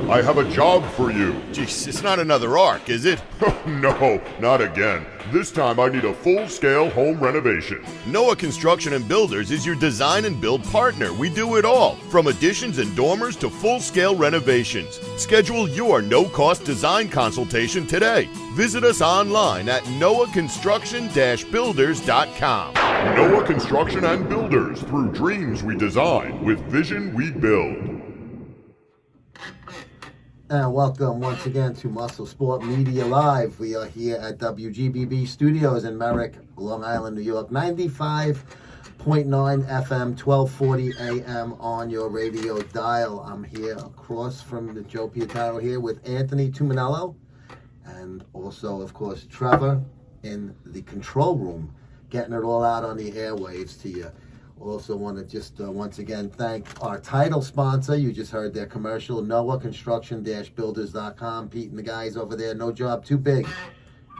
I have a job for you. Jeez, it's not another arc, is it? No, not again. This time I need a full-scale home renovation. Noah Construction and Builders is your design and build partner. We do it all, from additions and dormers to full-scale renovations. Schedule your no-cost design consultation today. Visit us online at noahconstruction-builders.com. Noah Construction and Builders. Through dreams we design, with vision we build. And welcome once again to MuscleSport Media Live. We are here at WGBB Studios in Merrick, Long Island, New York. 95.9 FM, 1240 AM on your radio dial. I'm here across from the Joe Pietaro here with Anthony Tuminello and also, of course, Trevor in the control room, getting it all out on the airwaves to you. Also want to just once again thank our title sponsor. You just heard their commercial, Noah Construction-Builders.com. Pete and the guys over there, no job too big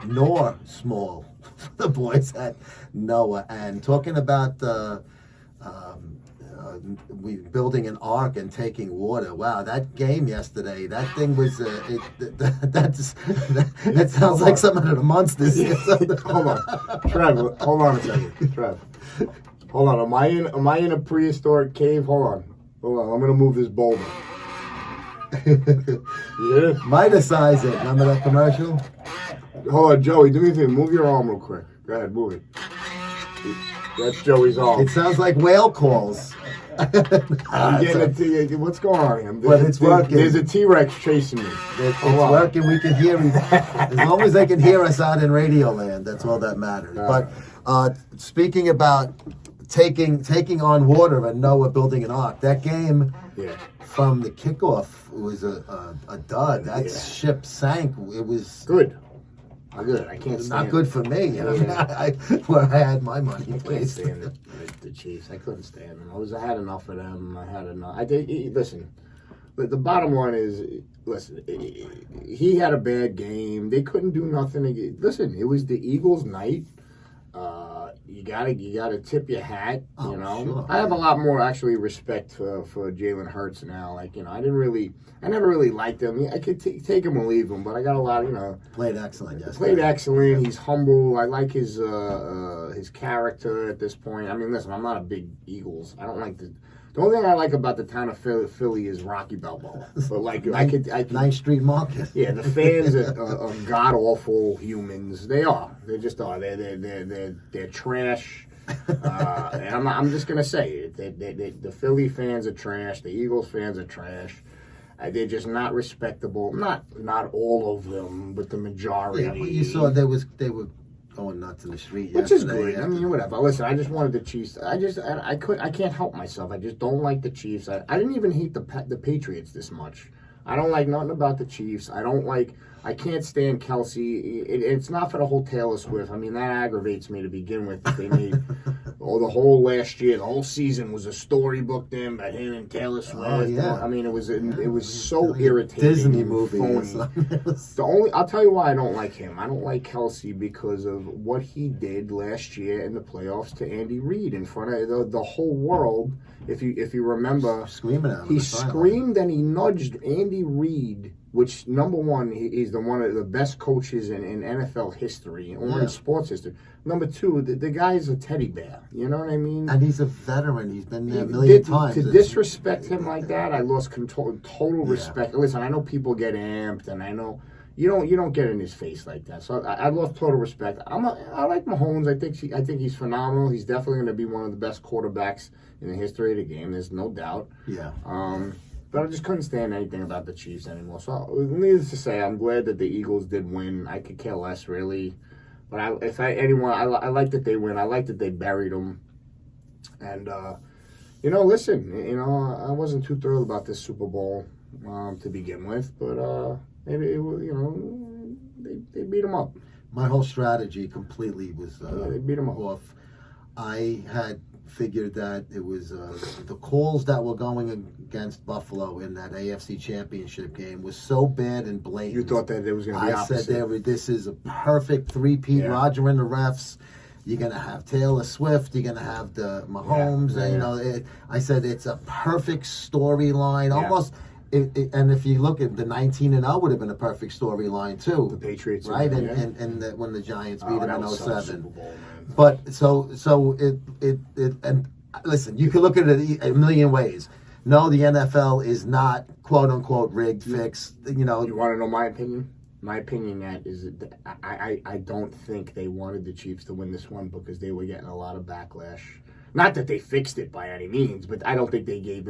nor small for the boys at Noah. And talking about we building an ark and taking water. Wow, that game yesterday, that thing was that sounds like some of the monsters. Hold on, Trev. Hold on a second, Trev. Hold on. Am I in a prehistoric cave? Hold on. I'm gonna move this boulder. Yeah. Midas-size it. Remember that commercial? Hold on, Joey. Do me a favor. Move your arm real quick. Go ahead. Move it. That's Joey's arm. It sounds like whale calls. I'm getting what's going on here? But it's working. There's a T-Rex chasing me. It's working. We can hear him. As long as they can hear us out in Radio Land, that's all that matters. But speaking about taking on water and Noah building an ark, that game from the kickoff was a dud. That ship sank. It was good. Good. I can't stand not good for me. Where I had my money. I can't stand the Chiefs. I couldn't stand them. I had enough of them. I had enough. Listen. The bottom line is, listen. He had a bad game. They couldn't do nothing. Listen, it was the Eagles' night. You gotta tip your hat. You know, sure. I have a lot more actually respect for Jalen Hurts now. Like, you know, I never really liked him. I could take him or leave him, but I got a lot. You know, played excellent. Yes, played excellent. He's humble. I like his character at this point. I mean, listen, I'm not a big Eagles. I don't like the only thing I like about the town of Philly is Rocky Balboa. But like, I could 9th Street Market. Yeah, the fans are god awful humans. They are. They just are. They're trash. And I'm just gonna say it. The Philly fans are trash. The Eagles fans are trash. They're just not respectable. Not all of them, but the majority. Yeah, but you saw they were going nuts in the street. Which is good. I mean, whatever. Listen, I just wanted the Chiefs. I can't help myself. I just don't like the Chiefs. I didn't even hate the Patriots this much. I don't like nothing about the Chiefs. I can't stand Kelsey. It's not for the whole Taylor Swift. I mean, that aggravates me to begin with. They made the whole last year, the whole season was a storybook then by him and Taylor Swift. Oh, yeah. I mean, it was so irritating. Disney movie. I'll tell you why I don't like him. I don't like Kelsey because of what he did last year in the playoffs to Andy Reid in front of the whole world. If you remember, screaming at him. He screamed and he nudged Andy Reid, which, number one, he's one of the best coaches in NFL history or in sports history. Number two, the guy's a teddy bear. You know what I mean? And he's a veteran. He's been there a million times. To disrespect him like that, I lost total respect. Listen, I know people get amped, and I know you don't get in his face like that. So I lost total respect. I like Mahomes. I think he's phenomenal. He's definitely going to be one of the best quarterbacks in the history of the game. There's no doubt. Yeah. But I just couldn't stand anything about the Chiefs anymore. So, needless to say, I'm glad that the Eagles did win. I could care less, really. But I like that they win. I like that they buried them. And, listen, I wasn't too thrilled about this Super Bowl to begin with. But maybe, they beat them up. My whole strategy completely was they beat them off. I had figured that it was the calls that were going against Buffalo in that AFC Championship game was so bad and blatant. You thought that it was going to be opposite. I said this is a perfect three-peat. Yeah. Roger and the refs. You're going to have Taylor Swift. You're going to have the Mahomes. I said it's a perfect storyline. Almost and if you look at the 19-0 would have been a perfect storyline too. The Patriots, right? Yeah. And when the Giants beat them in that was such a 07. Super Bowl, man. But so it and listen, you can look at it a million ways. No, the NFL is not quote unquote rigged, fixed. You know, You want to know my opinion? My opinion that is that I don't think they wanted the Chiefs to win this one because they were getting a lot of backlash. Not that they fixed it by any means, but I don't think they gave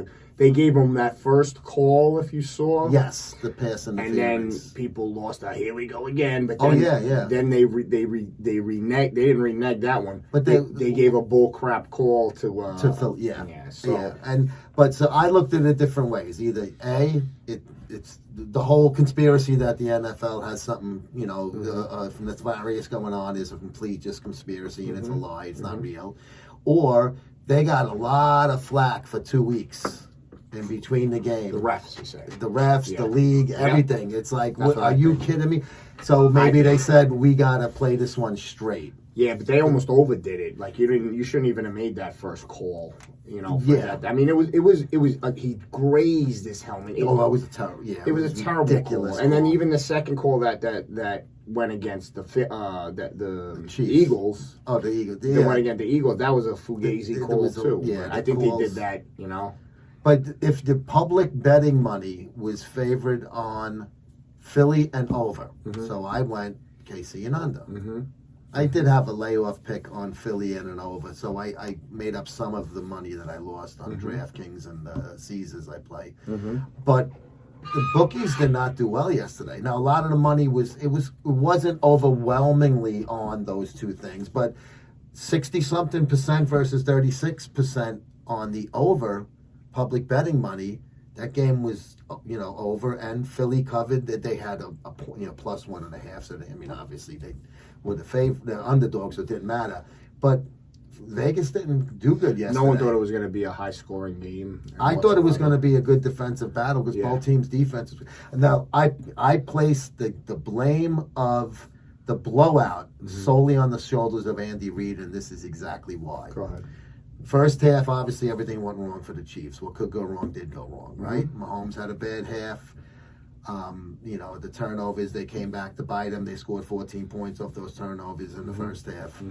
them that first call, if you saw. yes, the pass And then interference. people lost. Here we go again. But then, yeah. Then they reneged. They didn't renege that one. But they gave a bull crap call to Phil, So So I looked at it different ways. Either it's the whole conspiracy that the NFL has something nefarious going on is a complete just conspiracy and it's a lie. It's not real. Or they got a lot of flack for 2 weeks in between the game. the refs, you say. The refs, the league, everything. It's like, That's what are I you think. kidding me? So maybe they said we gotta play this one straight. Yeah, but they almost overdid it. Like you shouldn't even have made that first call. For that. I mean, it was he grazed his helmet. It was a terrible. Yeah, It was a terrible ridiculous call. And then call. even the second call that went against the Chiefs. Eagles. Oh, the Eagles. That went against the Eagles. That was a fugazi call too. I think they did that. But if the public betting money was favored on Philly and over, so I went KC and under. Mm-hmm. I did have a layoff pick on Philly and an over, so I made up some of the money that I lost on DraftKings and the Caesars I play. But the bookies did not do well yesterday. Now a lot of the money wasn't overwhelmingly on those two things, but 60-something% versus 36% on the over public betting money. That game was over, and Philly covered. That they had a plus 1.5. So obviously they were the underdogs, so it didn't matter. But Vegas didn't do good yesterday. No one thought it was going to be a high-scoring game. I thought it was going to be a good defensive battle because both teams' defenses. Now, I placed the blame of the blowout solely on the shoulders of Andy Reid, and this is exactly why. Go ahead. First half, obviously, everything went wrong for the Chiefs. What could go wrong did go wrong, right? Mahomes had a bad half. The turnovers, they came back to bite him. They scored 14 points off those turnovers in the first half.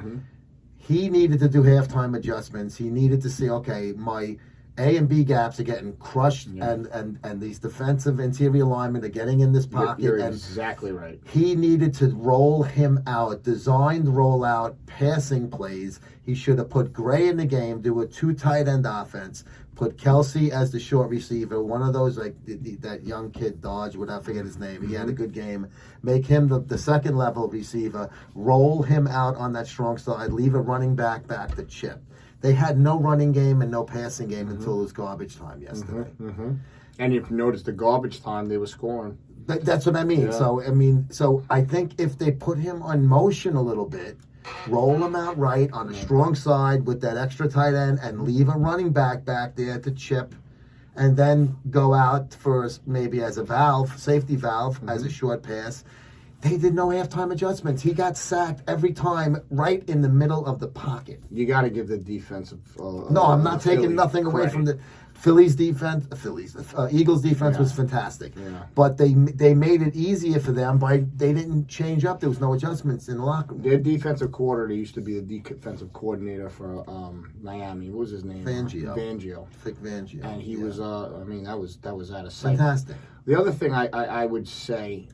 He needed to do halftime adjustments. He needed to see, okay, my A and B gaps are getting crushed, and these defensive interior linemen are getting in this pocket. You're and exactly right. he needed to roll him out, designed rollout passing plays. He should have put Gray in the game, do a 2 tight end offense, put Kelsey as the short receiver, one of those like that young kid Dodge, would I forget his name. He had a good game. Make him the second level receiver, roll him out on that strong side, leave a running back to Chip. They had no running game and no passing game until it was garbage time yesterday. And if you notice the garbage time, they were scoring. That's what I mean. Yeah. So I think if they put him on motion a little bit, roll him out right on a strong side with that extra tight end and leave a running back there to Chip, and then go out for maybe as a safety valve, as a short pass. They did no halftime adjustments. He got sacked every time right in the middle of the pocket. You got to give the defensive. No, I'm not taking nothing away from the Phillies defense. Eagles defense was fantastic, but they made it easier for them by they didn't change up. There was no adjustments in the locker room. Their defensive coordinator used to be the defensive coordinator for Miami. What was his name? Fangio. Vic Fangio. And he was. That was out of sight. Fantastic. The other thing I would say.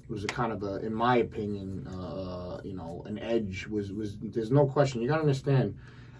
Was a kind of in my opinion, an edge was. There's no question. You got to understand,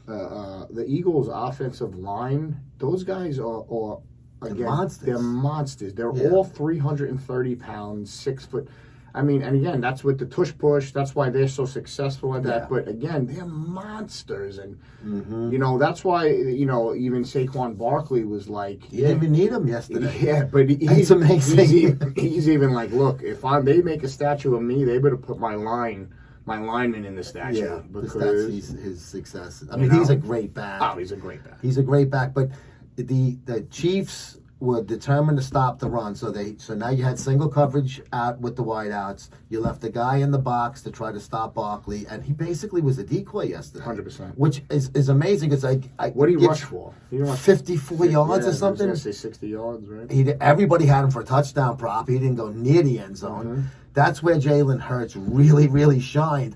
the Eagles' offensive line. Those guys are again, monsters. They're monsters. They're all 330 pounds, 6 foot. I mean, and again, that's with the tush push. That's why they're so successful at that. But again, they're monsters, and that's why even Saquon Barkley was like, he didn't even need him yesterday. Yeah, but That's amazing. He's even like, look, if they make a statue of me, they better put my lineman in the statue. Yeah, because that's his success. I mean, he's a great back. Oh, he's a great back. He's a great back, but the Chiefs were determined to stop the run. So now you had single coverage out with the wideouts. You left the guy in the box to try to stop Barkley, and he basically was a decoy yesterday. 100%. Which is amazing because what did he rush for? He rushed 54 yards or something. I was gonna say 60 yards, right? Everybody had him for a touchdown prop. He didn't go near the end zone. That's where Jalen Hurts really, really shined.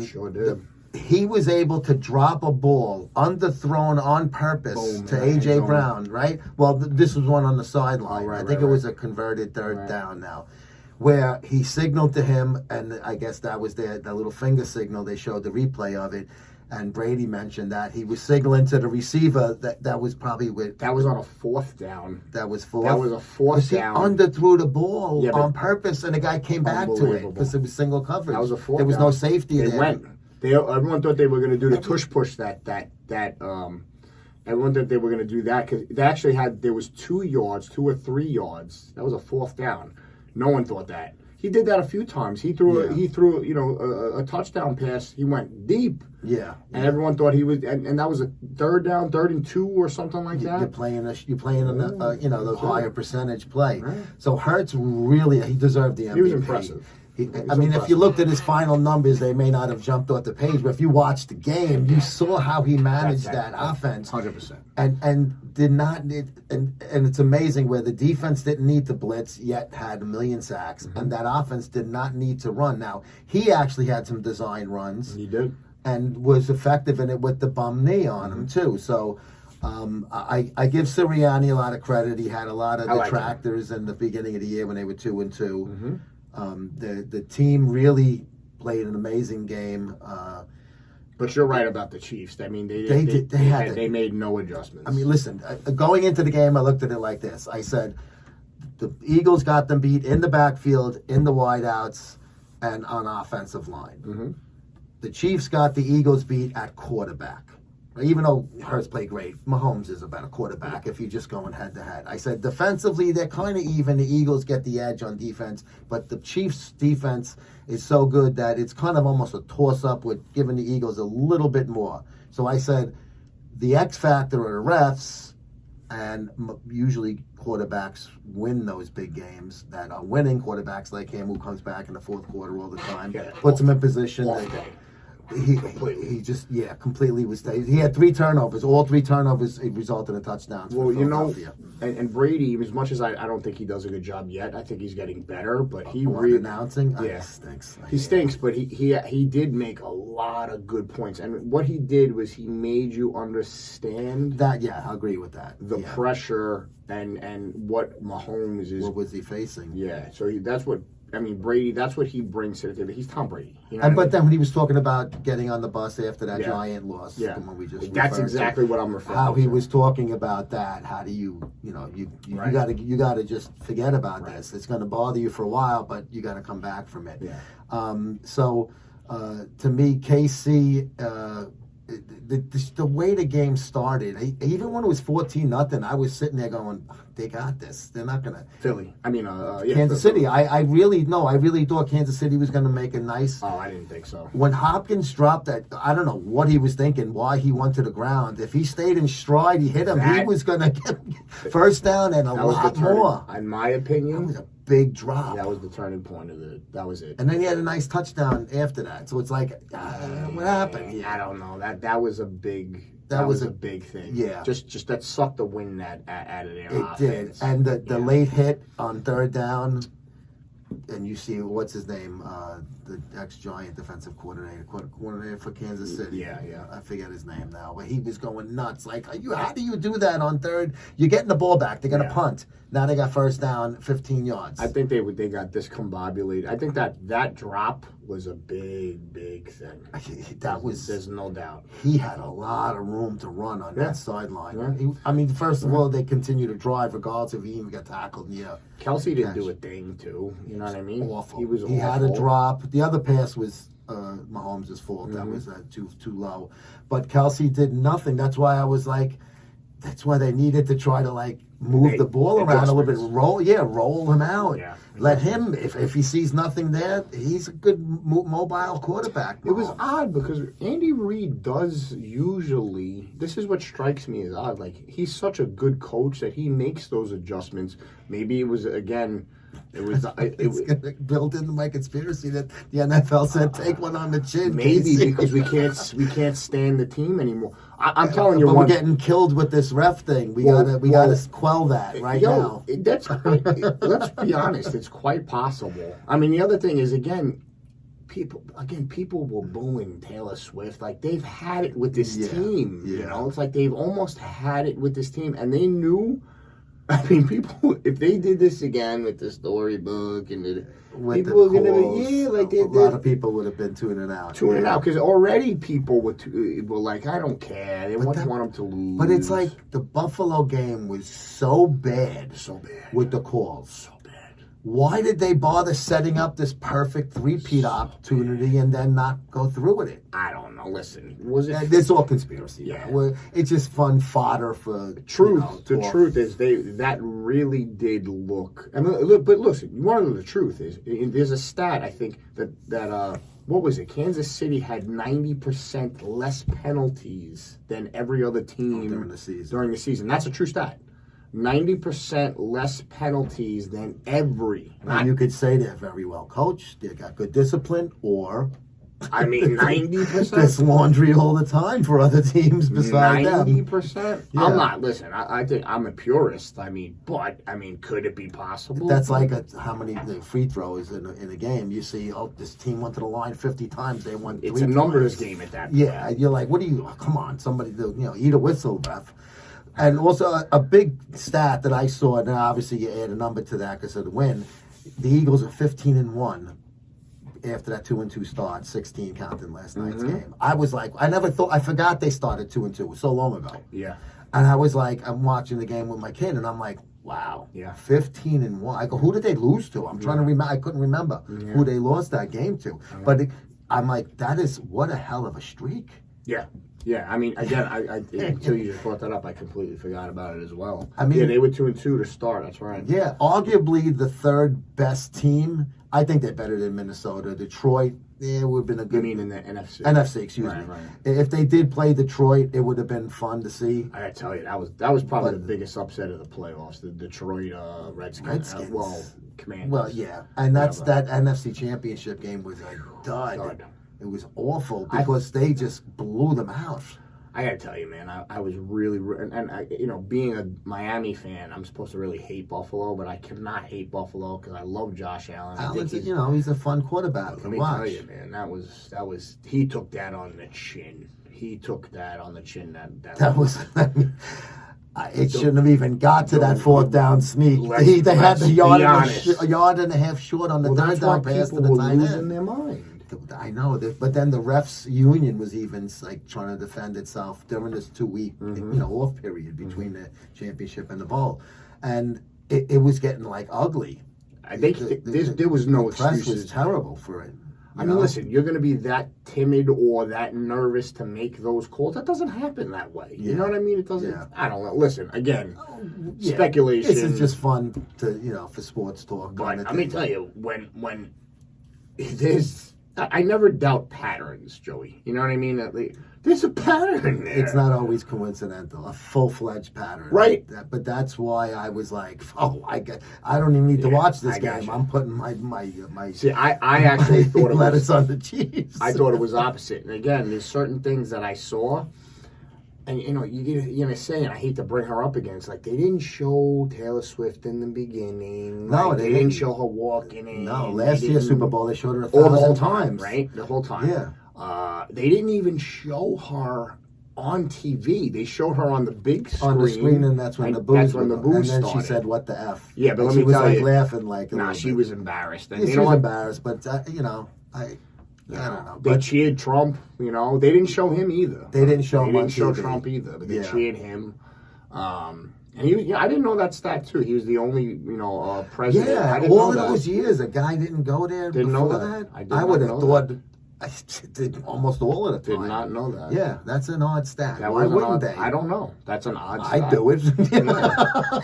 Sure did. He was able to drop a ball underthrown on purpose to A.J. Brown, right? Well, this was one on the sideline. I think it was a converted third down now, where he signaled to him, and I guess that was that little finger signal. They showed the replay of it, and Brady mentioned that he was signaling to the receiver that was probably That was on a fourth down. That was fourth? That was a fourth down. He underthrew the ball on purpose, and the guy came back to it because it was single coverage. That was a fourth There was down. no safety there. They went. Everyone thought they were going to do the tush push everyone thought they were going to do that because they actually there was 2 or 3 yards. That was a fourth down. No one thought that. He did that a few times. He threw a touchdown pass. He went deep. Yeah. And everyone thought he was, and that was a third down, 3rd and 2 or something like that. You're playing the higher percentage play. Right. So Hurts he deserved the MVP. He was impressive. If you looked at his final numbers, they may not have jumped off the page, but if you watched the game, you saw how he managed that offense. 100%. And did not need, and it's amazing where the defense didn't need to blitz, yet had 1 million sacks, and that offense did not need to run. Now, he actually had some design runs. He did. And was effective in it with the bum knee on him, too. So I give Sirianni a lot of credit. He had a lot of detractors in the beginning of the year when they were 2-2. The team really played an amazing game. But you're right about the Chiefs. I mean, they made no adjustments. I mean, listen, going into the game, I looked at it like this. I said, the Eagles got them beat in the backfield, in the wideouts, and on offensive line. The Chiefs got the Eagles beat at quarterback. Even though Hurts played great, Mahomes is a better quarterback if you're just going head-to-head. I said defensively, they're kind of even. The Eagles get the edge on defense, but the Chiefs' defense is so good that it's kind of almost a toss-up with giving the Eagles a little bit more. So I said the X factor are the refs, and usually quarterbacks win those big games that are winning. Quarterbacks like him who comes back in the fourth quarter all the time, puts them in position. He just completely was. He had 3 turnovers. All 3 turnovers resulted in touchdowns. Well, and Brady, as much as I don't think he does a good job yet, I think he's getting better. But he announcing, stinks. He stinks, but he did make a lot of good points. And what he did was he made you understand that. Yeah, I agree with that. The pressure and what Mahomes is. What was he facing? Yeah, so that's what. I mean, Brady, that's what he brings to the table. He's Tom Brady. But then when he was talking about getting on the bus after that giant loss, that's exactly what I'm referring to. How he was talking about that. How do you got to just forget about this. It's going to bother you for a while, but you got to come back from it. Yeah. To me, KC. The way the game started, even when it was 14-0, I was sitting there going, "They got this. They're not gonna." Philly. I mean, Kansas City. I really thought Kansas City was gonna make a nice. Oh, I didn't think so. When Hopkins dropped that, I don't know what he was thinking, why he went to the ground. If he stayed in stride, he hit him. He was gonna get first down and a lot more. In my opinion, that was a big drop. That was the turning point of it. That was it. And then he had a nice touchdown after that. So it's like, what happened here? I don't know. That was a big. That was a big thing. Yeah. Just that sucked the wind out of their offense. It did. And the late hit on 3rd down, and you see, what's his name? The ex-Giant defensive coordinator for Kansas City. Yeah. I forget his name now. But he was going nuts. Like, how do you do that on 3rd? You're getting the ball back. They're going to punt. Now they got first down, 15 yards. I think they got discombobulated. I think that drop was a big thing. There's no doubt. He had a lot of room to run on that sideline. Yeah. First of all, they continue to drive regardless if he even got tackled. Yeah. Kelsey didn't do a thing too. You know what I mean? Awful. He was awful. He had a drop. The other pass was Mahomes' fault. That was too low. But Kelsey did nothing. That's why I was like, that's why they needed to try to move the ball around a little bit, adjustments. roll him out. Yeah, Let him, if he sees nothing there, he's a good mobile quarterback. It was odd because Andy Reid does usually, this is what strikes me as odd, like he's such a good coach that he makes those adjustments. Maybe it was, again, it's built into my conspiracy that the NFL said take one on the chin. Maybe Casey. because we can't stand the team anymore. I'm telling you, we're getting killed with this ref thing. We gotta quell that now. That's let's be honest. It's quite possible. I mean, the other thing is people were booing Taylor Swift. Like they've had it with this team. Yeah. You know, it's like they've almost had it with this team, and they knew. I mean, people, if they did this again with the storybook and people were going to be, a lot of people would have been tuning out. Because already people were like, I don't care. They want them to lose. But it's like the Buffalo game was so bad. With the calls. So bad. Why did they bother setting up this perfect three-peat opportunity and then not go through with it? I don't know. Listen, was it? It's all conspiracy. Yeah. It's just fun fodder for truth. The truth is that really did look. I mean, but listen, you want to know the truth is there's a stat I think that what was it? Kansas City had 90% less penalties than every other team during the season. That's a true stat. 90% less penalties than every. And you could say they're very well coached. They got good discipline, or I mean, 90%. There's laundry all the time for other teams besides 90%. Yeah. I'm not. Listen, I think I'm a purist. I mean, could it be possible? That's like how many free throws in a game. You see, this team went to the line 50 times. They won. It's a numbers game at that point. Yeah, you're like, what do you? Come on, somebody, eat a whistle, ref. And also a big stat that I saw. Now, obviously, you add a number to that because of the win. The Eagles are 15-1 after that 2-2 start. 16 counting last night's game. I was like, I forgot they started 2-2. It was so long ago. Yeah. And I was like, I'm watching the game with my kid, and I'm like, wow, 15-1. I go, who did they lose to? I'm trying to remember. I couldn't remember who they lost that game to. But I'm like, what a hell of a streak. Yeah. Yeah, I mean, again, I until you just brought that up, I completely forgot about it as well. I mean, they were 2-2 to start. That's right. Yeah, arguably the third best team. I think they're better than Minnesota. Detroit, it would have been a good. You mean in the NFC? NFC, excuse me. Right. If they did play Detroit, it would have been fun to see. I gotta tell you, that was probably the biggest upset of the playoffs. The Detroit Redskins. Commanders. Well, yeah, and that NFC Championship game was a dud. It was awful because they just blew them out. I gotta tell you, man, I was really, and being a Miami fan, I'm supposed to really hate Buffalo, but I cannot hate Buffalo because I love Josh Allen. He's a fun quarterback. Let me tell you, man, that was he took that on the chin. He took that on the chin. That was. It shouldn't have even got to that fourth down sneak. They had the yard and a half short on the third down pass to the tight end. Losing their mind. I know, but then the refs union was even like trying to defend itself during this 2-week off period between the championship and the bowl, and it was getting like ugly. I think there was no excuses. The press was terrible for it. I mean, listen, you're going to be that timid or that nervous to make those calls. That doesn't happen that way. You know what I mean? It doesn't. Yeah. I don't know. Listen, again, speculation. This is just fun to for sports talk. But let me tell you, when there's. I never doubt patterns, Joey. You know what I mean? There's a pattern there. It's not always coincidental, a full-fledged pattern. Right. But that's why I was like, I don't even need to watch this game. I'm putting my See, I actually thought it was on the Chiefs. I thought it was opposite. And again, there's certain things that I saw. And, you're going to say, and I hate to bring her up again, it's like they didn't show Taylor Swift in the beginning. No, they didn't show her walking in. No, last year's Super Bowl, they showed her 1,000 times. Right? The whole time. Yeah. They didn't even show her on TV. They showed her on the big screen. On the screen, and that's when the booze started. And then she said, what the F. Yeah, but let me tell you. She was laughing like a Nah, she was embarrassed. And she was embarrassed, but, I don't know. They cheered Trump, They didn't show him either. They didn't show Trump either, but they cheered him. And I didn't know that stat, too. He was the only, president. Yeah, all of those years, a guy didn't go there Didn't know that. I would have thought, I did almost all of the Did time. not know that. Yeah, that's an odd stat. That Why was wouldn't odd, they? I don't know. That's an odd I stat. do it.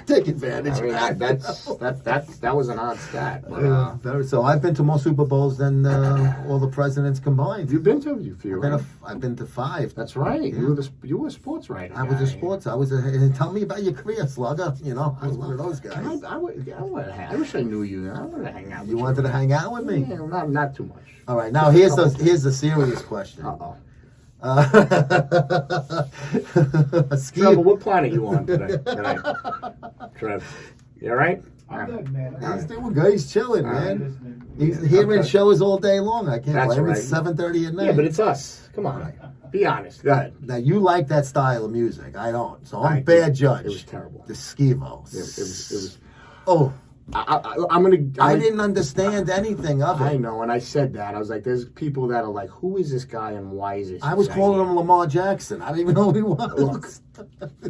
Take advantage I mean, of that. that was an odd stat. But, So I've been to more Super Bowls than all the presidents combined. you've been to a few, right? I've been to 5. That's right. Yeah. You were a sports writer. I was guy. a sports. Tell me about your career, Slugger. You know, I was one of those guys. I wish I knew you. I wanted to hang out with you. You wanted to hang out with me? Yeah, not too much. All right. Now here's the serious question. Uh-oh. Ski. Trevor, what planet you on today? Trev, you all right? I'm good, man. He's doing good. He's chilling, man. Listening. He's hearing shows all day long. I can't That's blame him. right. It's 7:30 at night. Yeah, but it's us. Come on. Be honest. Go ahead. Now you like that style of music. I don't. So I'm I a bad do. judge. It was terrible. The Skivo. It was. Oh, I'm gonna. I didn't understand anything of it. I know, and I said that. I was like, "There's people that are like, who is this guy and why is this?" I was calling him Lamar Jackson. I didn't even know who he was. Look,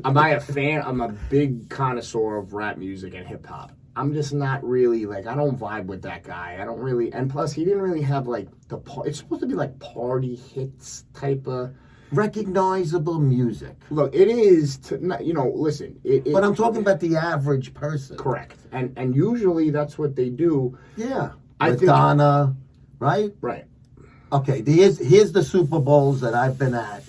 am I a fan? I'm a big connoisseur of rap music and hip hop. I'm just not really like, I don't vibe with that guy. I don't really, and plus he didn't really have like it's supposed to be like party hits type of Recognizable music. look. It is, listen. But I'm talking about the average person. correct, and usually that's what they do. Yeah. I think- Madonna, right? Right. Okay, here's the Super Bowls that I've been at.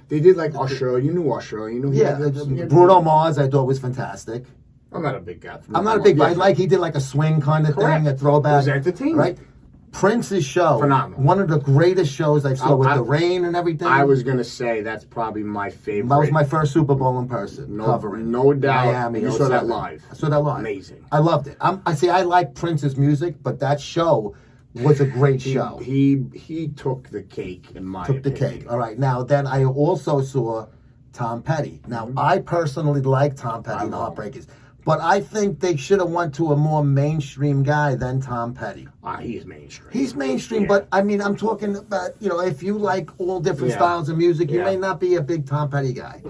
They did like Usher. You knew Usher. You knew he Yeah, had- Bruno Mars I thought was fantastic. I'm not a big guy. I'm not a big guy. He did like a swing kind of Correct. thing, a throwback. It was entertaining. Right? Prince's show. Phenomenal. One of the greatest shows I saw with I- the rain and everything. I was gonna say that's probably my favorite. That was my first Super Bowl in person, covering. no doubt. Miami. You saw that 07. live. I saw that live. Amazing. I loved it. I like Prince's music, but that show was a great show. He took the cake in my Took the opinion. cake. All right. Now, then I also saw Tom Petty. Now, I personally like Tom Petty and the love Heartbreakers, but I think they should have went to a more mainstream guy than Tom Petty. He's mainstream. He's mainstream, Yeah. but I mean, I'm talking about, if you like all different Yeah. styles of music, you Yeah. may not be a big Tom Petty guy.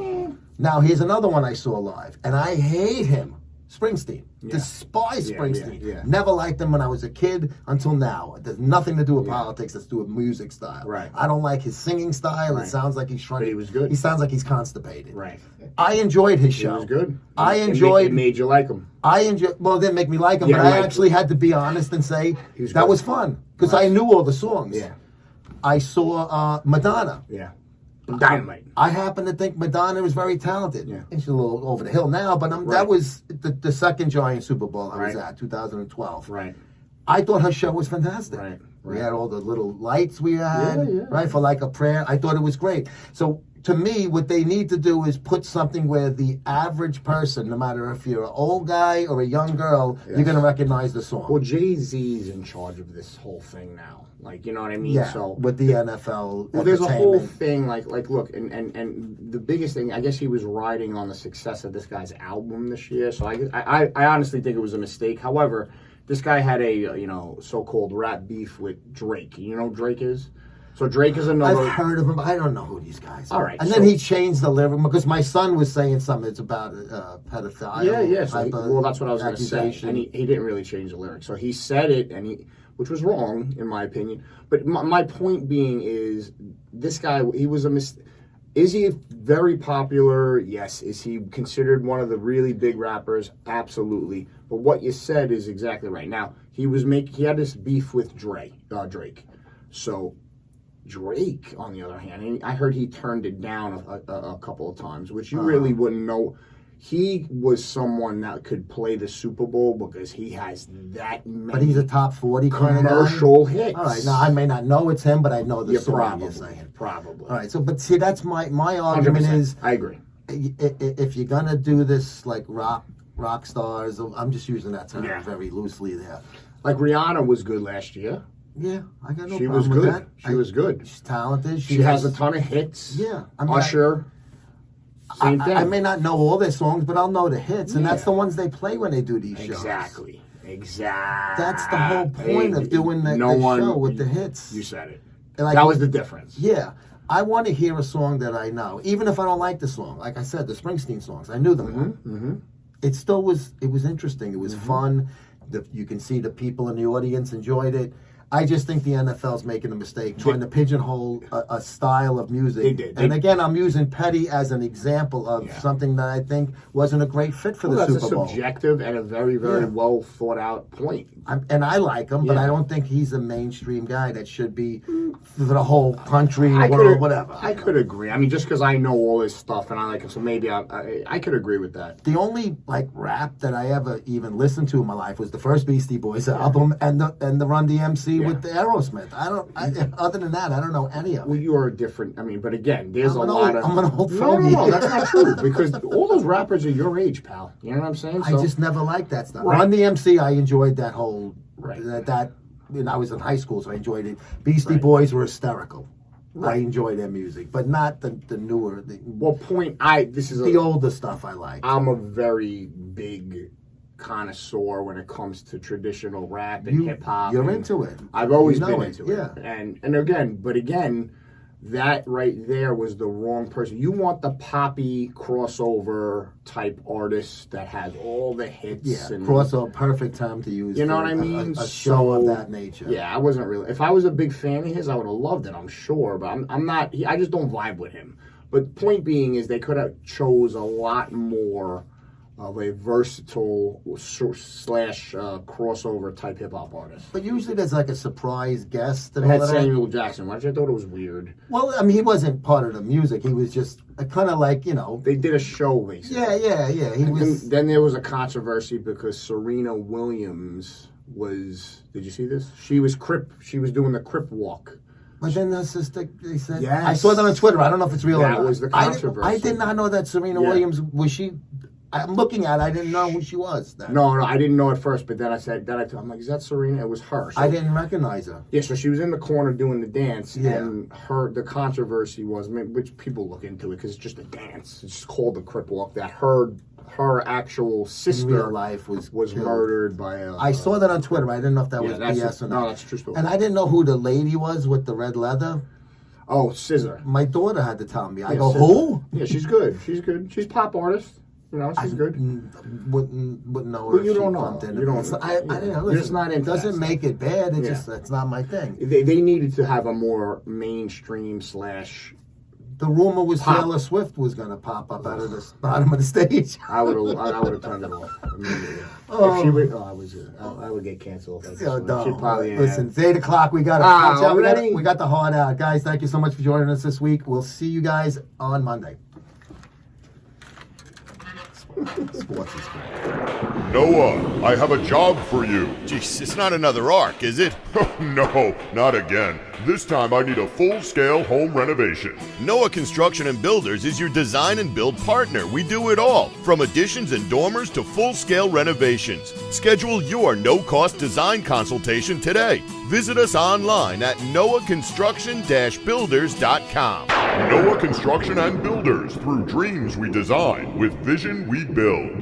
Now, here's another one I saw live, and I hate him. Springsteen. Despise Yeah, Springsteen. yeah. Never liked him when I was a kid until now. It has nothing to do with politics. It's to do with music style. Right. I don't like his singing style. Right. It sounds like he's trying But to... he was good. He sounds like he's constipated. Right. I enjoyed his He show. was good. It made you like him. well, it didn't make me like him, Yeah, but I right. actually had to be honest and say He was that good. was fun because I knew all the songs. Yeah. I saw Madonna. Yeah. Dynamite. I happen to think Madonna was very talented. Yeah. And she's a little over the hill now, but Right. that was the second Giant Super Bowl I was Right. at, 2012. Right. I thought her show was fantastic. Right. We had all the little lights we had, Yeah. right, for like a prayer. I thought it was great. So to me, what they need to do is put something where the average person, no matter if you're an old guy or a young girl, you're going to recognize the song. Well, Jay-Z's in charge of this whole thing now. Like, you know what I mean? Yeah, So with the NFL. well, there's a whole entertainment. thing like look, and the biggest thing, I guess he was riding on the success of this guy's album this year. So I honestly think it was a mistake. However, this guy had a so-called rap beef with Drake. You know who Drake is? So Drake is another. I've heard of him. I don't know who these guys are. All right, And so- then he changed the lyric because my son was saying something. It's about pedophilia. Yeah. So type of well, that's what I was going to say. accusation. And he didn't really change the lyrics. So he said it, which was wrong in my opinion. But my point being is, this guy, he was a mistake. Is he very popular? Yes. Is he considered one of the really big rappers? Absolutely. But what you said is exactly right. Now he had this beef with Drake. So Drake, on the other hand, and I heard he turned it down a couple of times, which you really wouldn't know. He was someone that could play the Super Bowl because he has that many But he's a top 40 kind of guy. commercial hits. All right. Now, I may not know it's him, but I know the Yeah, song probably. you're saying. Probably. All right. So, but see, that's my argument 100%. is, I agree. if you're going to do this like rock stars, I'm just using that term Yeah. very loosely there. Like Rihanna was good last year. Yeah, I got no She problem was with good. that. She was good. She's talented. She has a ton of hits. Yeah, I mean, Usher. Same thing. I may not know all their songs, but I'll know the hits, and that's Yeah. the ones they play when they do these shows. Exactly. That's the whole point of doing the show with the hits. You said it. Like, that was the difference. Yeah. I want to hear a song that I know, even if I don't like the song. Like I said, the Springsteen songs, I knew them all. It still was. It was interesting. It was fun. You can see the people in the audience enjoyed it. I just think the NFL's making a mistake trying to pigeonhole a style of music. They did. And again, I'm using Petty as an example of something that I think wasn't a great fit for the Super Bowl. That's a subjective and a very, very well thought out point. And I like him, but I don't think he's a mainstream guy that should be for the whole country, world, whatever. I could agree. I mean, just because I know all this stuff and I like him, so maybe I could agree with that. The only rap that I ever even listened to in my life was the first Beastie Boys album and the Run DMC with the Aerosmith. Other than that, I don't know any of it. Well, you are different. I mean, but again, there's I'm an old No, fogey. that's not true because all those rappers are your age, pal. You know what I'm saying? I just never liked that stuff. Right. Run DMC, I enjoyed that whole Right. that. When I was in high school, so I enjoyed it. Beastie Boys were hysterical. I enjoy their music, but not the newer. This is the older stuff I like. I'm a very big connoisseur when it comes to traditional rap and hip hop. You're into it. I've always You know been it, into it. And again, that right there was the wrong person. You want the poppy crossover type artist that has all the hits. Yeah, and crossover, perfect time to use. You know what I mean? A show of that nature. Yeah, I wasn't really. If I was a big fan of his, I would have loved it. I'm sure, but I'm not. I just don't vibe with him. But point being is, they could have chose a lot more of a versatile / crossover type hip hop artist. But usually there's like a surprise guest. And They all had that. Samuel Jackson, which I thought it was weird. Well, I mean, he wasn't part of the music. He was just kind of like, They did a show, basically. Yeah. He was. Then there was a controversy because Serena Williams was. Did you see this? She was doing the Crip walk. But then that's just they said. Yes. I saw that on Twitter. I don't know if it's real or not. That was the controversy. I did not know that Serena Williams was she. I'm looking at it, I didn't know who she was. Then. No, I didn't know at first, but then I I'm like, is that Serena? It was her. So, I didn't recognize her. Yeah, so she was in the corner doing the dance, Yeah. and the controversy was, which people look into it because it's just a dance. It's just called the Crip Walk. That her actual sister In real life was killed. murdered by I saw that on Twitter, but I didn't know if that was BS or not. No, that's a true story. And I didn't know who the lady was with the red leather. Oh, Scissor. My daughter had to tell me. I Yeah, go, Scissor. who? Yeah, she's good. She's good. She's pop artist. She's good. Wouldn't know Well, if you she don't know. bumped into You don't. it. I didn't know. You're just not into doesn't that make it bad. It's Yeah. just that's not my thing. They needed to have a more mainstream / The rumor was Pop. Taylor Swift was going to pop up out of the bottom of the stage. I would have turned it off immediately. Oh. If she would, I would get canceled. Like Oh, no. She'd probably Listen, it's 8 o'clock. We got to already? we got the heart out. Guys, thank you so much for joining us this week. We'll see you guys on Monday. Sports is great. Noah, I have a job for you. Jeez, it's not another arc, is it? No, not again. This time I need a full-scale home renovation. Noah Construction and Builders is your design and build partner. We do it all, from additions and dormers to full-scale renovations. Schedule your no-cost design consultation today. Visit us online at noahconstruction-builders.com. Noah Construction and Builders. Through dreams we design, with vision we build.